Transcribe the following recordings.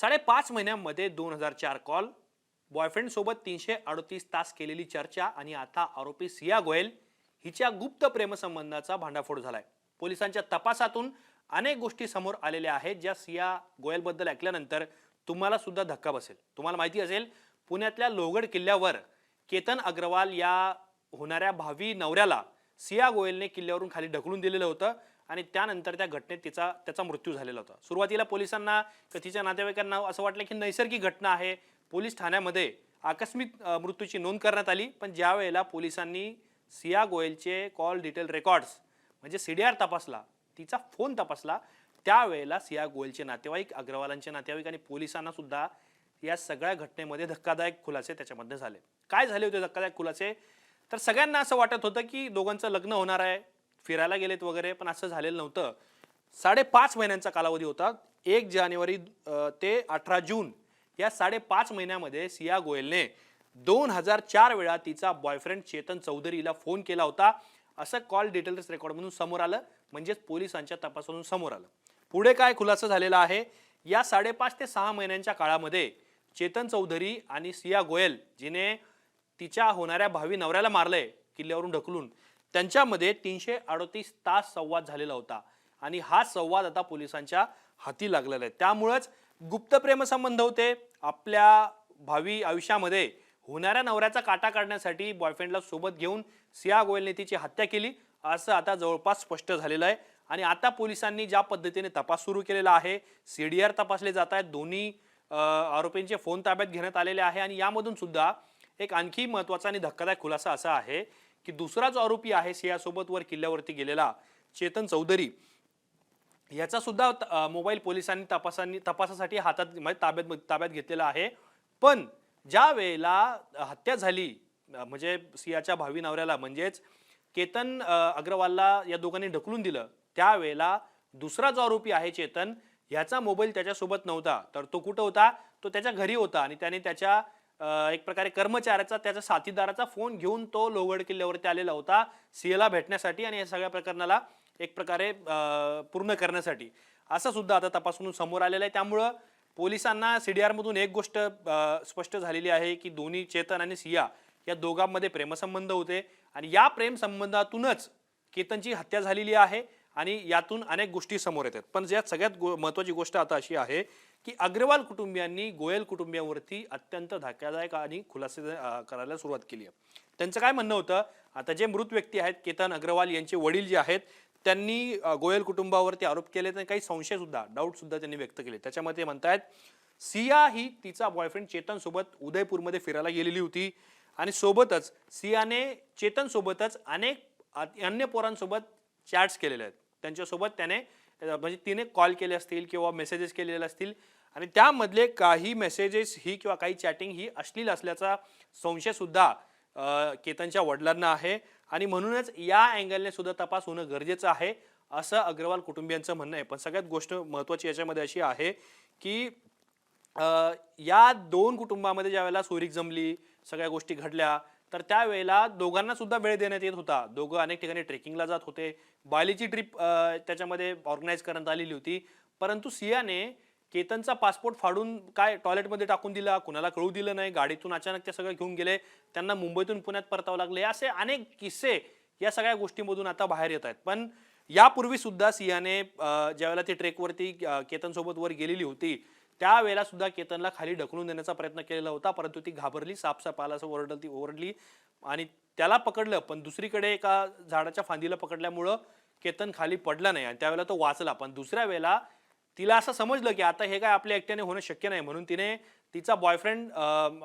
5.5 महिन्यांमध्ये 2004 call, boyfriend सोबत 338 तास केलेली चर्चा आणि आता आरोपी सिया गोयल हिच्या गुप्त प्रेमसंबंधाचा भांडाफोड झालाय. पोलिसांच्या तपासातून अनेक गोष्टी समोर आलेल्या आहेत ज्या सिया गोयल बद्दल ऐकल्यानंतर तुम्हाला सुद्धा धक्का बसेल. तुम्हाला माहिती असेल, पुण्यातल्या लोहगड किल्ल्यावर केतन अग्रवाल या होणाऱ्या भावी नवऱ्याला सिया गोयलने किल्ल्यावरून खाली ढकलून दिलेलं होतं आणि त्यानंतर त्या घटनेत त्याचा मृत्यू झालेला होता. सुरुवातीला पोलिसांना तिच्या नातेवाईकांना असं वाटलं की नैसर्गिक घटना आहे. पोलीस ठाण्यामध्ये आकस्मिक मृत्यूची नोंद करण्यात आली. पण ज्या वेळेला पोलिसांनी सिया गोयलचे कॉल डिटेल रेकॉर्ड्स म्हणजे सीडीआर तपासला, तिचा फोन तपासला, त्यावेळेला सिया गोयलचे नातेवाईक, अग्रवालांचे नातेवाईक आणि पोलिसांना सुद्धा या सगळ्या घटनेमध्ये धक्कादायक खुलासे त्याच्यामध्ये झाले. काय झाले होते धक्कादायक खुलासे? तर सगळ्यांना असं वाटत होतं की दोघांचं लग्न होणार आहे, फिरायला गेलेत वगैरे, पण असं झालेलं नव्हतं. 5.5 महिन्यांचा कालावधी होता. 1 जानेवारी ते 18 जून या 5.5 महिन्यामध्ये सिया गोयलने 2004 वेळा तिचा बॉयफ्रेंड चेतन चौधरीला फोन केला होता, असं कॉल डिटेल्स रेकॉर्डमधून समोर आलं. म्हणजेच पोलिसांच्या तपासातून समोर आलं. पुढे काय खुलासा झालेला आहे? या 5.5 ते 6 महिन्यांच्या काळामध्ये चेतन चौधरी आणि सिया गोयल, जिने तिच्या होणाऱ्या भावी नवऱ्याला मारलंय किल्ल्यावरून ढकलून, त्यांच्यामध्ये 338 तास संवाद झालेला होता आणि हा संवाद आता पोलिसांच्या हाती लागलेला आहे. त्यामुळेच गुप्त प्रेमसंबंध होते. आपल्या भावी आयुष्यामध्ये होणाऱ्या नवऱ्याचा काटा काढण्यासाठी बॉयफ्रेंडला सोबत घेऊन सिया गोयलने तिची हत्या केली, असं आता जवळपास स्पष्ट झालेलं आहे. आणि आता पोलिसांनी ज्या पद्धतीने तपास सुरू केलेला आहे, सीडीआर तपासले जात आहेत, दोन्ही आरोपींचे फोन ताब्यात घेण्यात आलेले आहे. आणि यामधून सुद्धा एक आणखी महत्त्वाचा आणि धक्कादायक खुलासा असा आहे की दुसरा जो आरोपी आहे सियासोबत वर किल्ल्यावरती गेलेला चेतन चौधरी, याचा सुद्धा मोबाईल पोलिसांनी तपासासाठी हातात ताब्यात घेतलेला आहे. पण ज्या वेळेला हत्या झाली, म्हणजे सियाच्या भावी नवऱ्याला म्हणजेच केतन अग्रवालला या दोघांनी ढकलून दिलं, त्यावेळेला दुसरा जो आरोपी आहे चेतन, ह्याचा मोबाईल त्याच्यासोबत नव्हता. तर तो कुठं होता? तो त्याच्या घरी होता आणि त्याने त्याच्या एक प्रकारे कर्मचाऱ्याचा, त्याच्या साथीदाराचा फोन घेऊन तो लोहगड किल्ल्यावरती आलेला होता सियाला भेटण्यासाठी आणि या सगळ्या प्रकरणाला एक प्रकारे पूर्ण करण्यासाठी, असं सुद्धा आता तपासून समोर आलेलं आहे. त्यामुळं पोलिसांना सीडीआर मधून एक गोष्ट स्पष्ट झालेली आहे की दोन्ही चेतन आणि सिया या दोघांमध्ये प्रेमसंबंध होते आणि या प्रेमसंबंधातूनच केतनची हत्या झालेली आहे आणि यातून अनेक गोष्टी समोर येतात. पण यात सगळ्यात महत्त्वाची गोष्ट आता अशी आहे की अग्रवाल कुटुंबियांनी गोयल कुटुंबियांवरती अत्यंत धक्कादायक आणि खुलासे करायला सुरुवात केली आहे. त्यांचं काय म्हणणं होतं? आता जे मृत व्यक्ती आहेत, केतन अग्रवाल यांचे वडील जे आहेत, त्यांनी गोयल कुटुंबावरती आरोप केले, तर काही संशय सुद्धा, डाऊट सुद्धा त्यांनी व्यक्त केले. त्याच्यामध्ये म्हणतायत सिया ही तिचा बॉयफ्रेंड चेतन सोबत उदयपूरमध्ये फिरायला गेलेली होती आणि सोबतच सियाने चेतन सोबतच अनेक अन्य पोरांसोबत चॅट्स केलेले आहेत. त्यांच्यासोबत त्याने म्हणजे तिने कॉल केले असतील किंवा मेसेजेस केलेले असतील आणि त्यामधले काही मेसेजेस ही किंवा काही चॅटिंग ही अश्लील असल्याचा संशय सुद्धा केतनच्या वडिलांना आहे आणि म्हणूनच या अँगलने सुद्धा तपास होणं गरजेचं आहे, असं अग्रवाल कुटुंबियांचं म्हणणं आहे. पण सगळ्यात गोष्ट महत्त्वाची याच्यामध्ये अशी आहे की या दोन कुटुंबामध्ये ज्या वेळेला सोरीक जमली, सगळ्या गोष्टी घडल्या, तर त्यावेळेला दोघांना सुद्धा वेळ देण्यात येत होता. दोघं अनेक ठिकाणी ट्रेकिंगला जात होते. बालीची ट्रिप त्याच्यामध्ये ऑर्गनाईज करण्यात आलेली होती. परंतु सियाने केतनचा पासपोर्ट फाडून काय टॉयलेटमध्ये टाकून दिला, कुणाला कळू दिलं नाही, गाडीतून अचानक ते सगळं घेऊन गेले, त्यांना मुंबईतून पुण्यात परतावं लागले. असे अनेक किस्से या सगळ्या गोष्टींमधून आता बाहेर येत आहेत. पण यापूर्वी सुद्धा सियाने ज्यावेळेला ती ट्रेकवरती केतनसोबत वर गेलेली होती, त्यावेळेला सुद्धा केतनला खाली ढकलून देण्याचा प्रयत्न केलेला होता. परंतु ती घाबरली, साप आला असं ओरडली आणि त्याला पकडलं. पण दुसरीकडे एका झाडाच्या फांदीला पकडल्यामुळं केतन खाली पडला नाही आणि त्यावेळेला तो वाचला. पण दुसऱ्या वेळेला तिला असं समजलं की आता हे काय आपल्या एकट्याने होणं शक्य नाही, म्हणून तिने तिचा बॉयफ्रेंड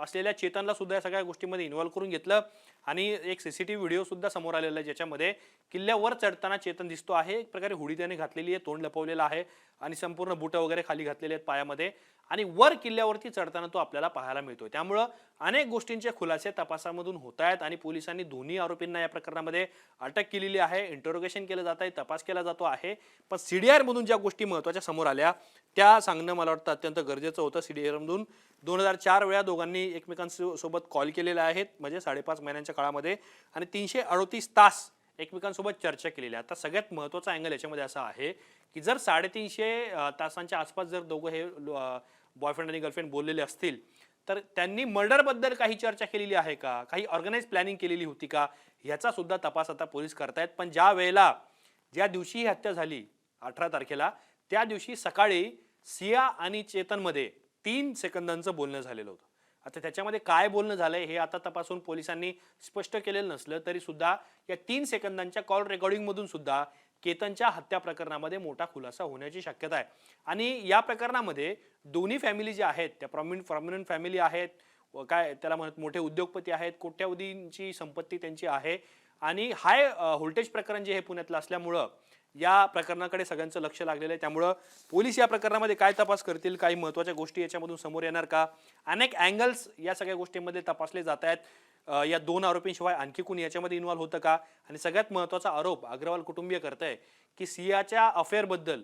असलेल्या चेतनला सुद्धा या सगळ्या गोष्टींमध्ये इन्व्हॉल्व करून घेतलं. आणि एक सीसीटीव्ही व्हिडिओ सुद्धा समोर आलेला आहे ज्याच्यामध्ये किल्ल्यावर चढताना चेतन दिसतो आहे. एक प्रकारे हुडी त्याने घातलेली आहे, तोंड लपवलेलं आहे आणि संपूर्ण बुटं वगैरे खाली घातलेले आहेत पायामध्ये आणि वर किल्ल्यावरती चढताना तो आपल्याला पाहायला मिळतोय. त्यामुळं अनेक गोष्टींचे खुलासे तपासामधून होत आहेत आणि पोलिसांनी दोन्ही आरोपींना या प्रकरणामध्ये अटक केलेली आहे. इंटरोगेशन केलं जात आहे, तपास केला जातो आहे. पण सीडीआर मधून ज्या गोष्टी महत्त्वाच्या समोर आल्या त्या सांगणं मला वाटतं अत्यंत गरजेचं होतं. सीडीआर मधून 2004 वेळा दोघांनी एकमेकांसोबत कॉल केलेले आहेत, म्हणजे 5.5 महिन्यांच्या काळामध्ये, आणि 338 तास एकमेकांसोबत चर्चा केलेली आहे. आता सगळ्यात महत्त्वाचा अँगल याच्यामध्ये असा आहे की जर 350 तासांच्या आसपास जर दोघं हे बॉयफ्रेंड आणि गर्लफ्रेंड बोललेले असतील तर त्यांनी मर्डरबद्दल काही चर्चा केलेली आहे का, काही ऑर्गनाइज प्लॅनिंग केलेली होती का, ह्याचा सुद्धा तपास आता पोलीस करतायत. पण ज्या दिवशी ही हत्या झाली 18 तारखेला, त्या दिवशी सकाळी सिया आणि चेतनमध्ये 3 सेकंदांचं बोलणं झालेलं होतं. आता त्याच्यामध्ये काय बोलणं झालंय हे आता तपासून पोलिसांनी स्पष्ट केलेलं नसलं तरी सुद्धा या 3 सेकंदांच्या कॉल रेकॉर्डिंग मधून सुद्धा केतनच्या हत्या प्रकरणामध्ये मोठा खुलासा होण्याची शक्यता आहे. आणि या प्रकरणामध्ये दोन्ही फॅमिली ज्या आहेत त्या प्रॉमिनंट फॅमिली आहेत, काय त्याला म्हणत मोठे उद्योगपती आहेत, कोट्यावधींची संपत्ती त्यांची आहे आणि हाय व्होल्टेज प्रकरण जे हे पुण्यातलं असल्यामुळं या प्रकरणाकडे सगळ्यांचं लक्ष लागलेलं आहे. त्यामुळं पोलीस या प्रकरणामध्ये काय तपास करतील, काही महत्त्वाच्या गोष्टी याच्यामधून समोर येणार का, अनेक अँगल्स या सगळ्या गोष्टींमध्ये तपासले जात आहेत. या 2 आरोपींशिवाय आणखी कोणी याच्यामध्ये इन्व्हॉल्व होतं का, आणि सगळ्यात महत्त्वाचा आरोप अग्रवाल कुटुंबीय करतंय की सियाच्या अफेअरबद्दल,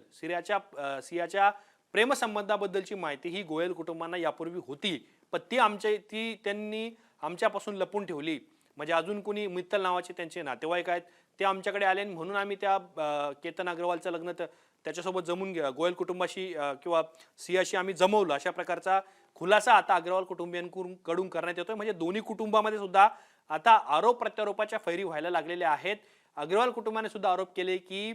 सियाच्या प्रेमसंबंधाबद्दलची माहिती ही गोयल कुटुंबांना यापूर्वी होती, पण ती त्यांनी आमच्यापासून लपून ठेवली. म्हणजे अजून कोणी मित्तल नावाचे त्यांचे नातेवाईक आहेत ते आमच्याकडे आले म्हणून आम्ही त्या केतन अग्रवालचं लग्न त्याच्यासोबत जमून गोयल कुटुंबाशी किंवा सियाशी आम्ही जमवलं, अशा प्रकारचा खुलासा आता अग्रवाल कुटुंबियांकडून करण्यात येतोय. म्हणजे दोन्ही कुटुंबामध्ये सुद्धा आता आरोप प्रत्यारोपाच्या फैरी व्हायला लागलेल्या आहेत. अग्रवाल कुटुंबाने सुद्धा आरोप केले की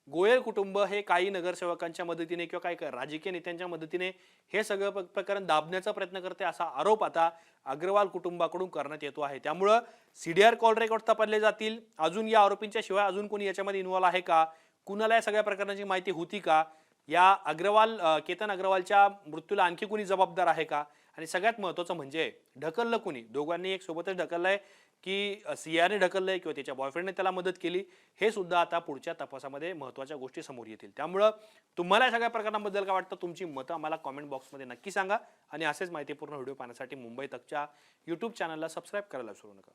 गोयल कुटुंब हे काही नगरसेवकांच्या मदतीने किंवा काही राजकीय नेत्यांच्या मदतीने हे सगळं प्रकरण दाबण्याचा प्रयत्न करते, असा आरोप आता अग्रवाल कुटुंबाकडून करण्यात येतो आहे. त्यामुळं सीडीआर कॉल रेकॉर्ड तपासले जातील. अजून या आरोपींच्या शिवाय अजून कोणी याच्यामध्ये इन्व्हॉल्व आहे का, कुणाला या सगळ्या प्रकरणाची माहिती होती का, या केतन अग्रवालच्या मृत्यूला आणखी कोणी जबाबदार आहे का, आणि सगळ्यात महत्त्वाचं म्हणजे ढकललं कोणी, दोघांनी एक सोबतच ढकललंय की सियाने ढकललंय किंवा त्याच्या बॉयफ्रेंडने त्याला मदत केली, हे सुद्धा आता पुढच्या तपासामध्ये महत्त्वाच्या गोष्टी समोर येतील. त्यामुळं तुम्हाला या सगळ्या प्रकरणाबद्दल काय वाटतं, तुमची मतं आम्हाला कॉमेंट बॉक्समध्ये नक्की सांगा आणि असेच माहितीपूर्ण व्हिडिओ पाहण्यासाठी मुंबई तकच्या YouTube चॅनलला सबस्क्राईब करायला विसरू नका.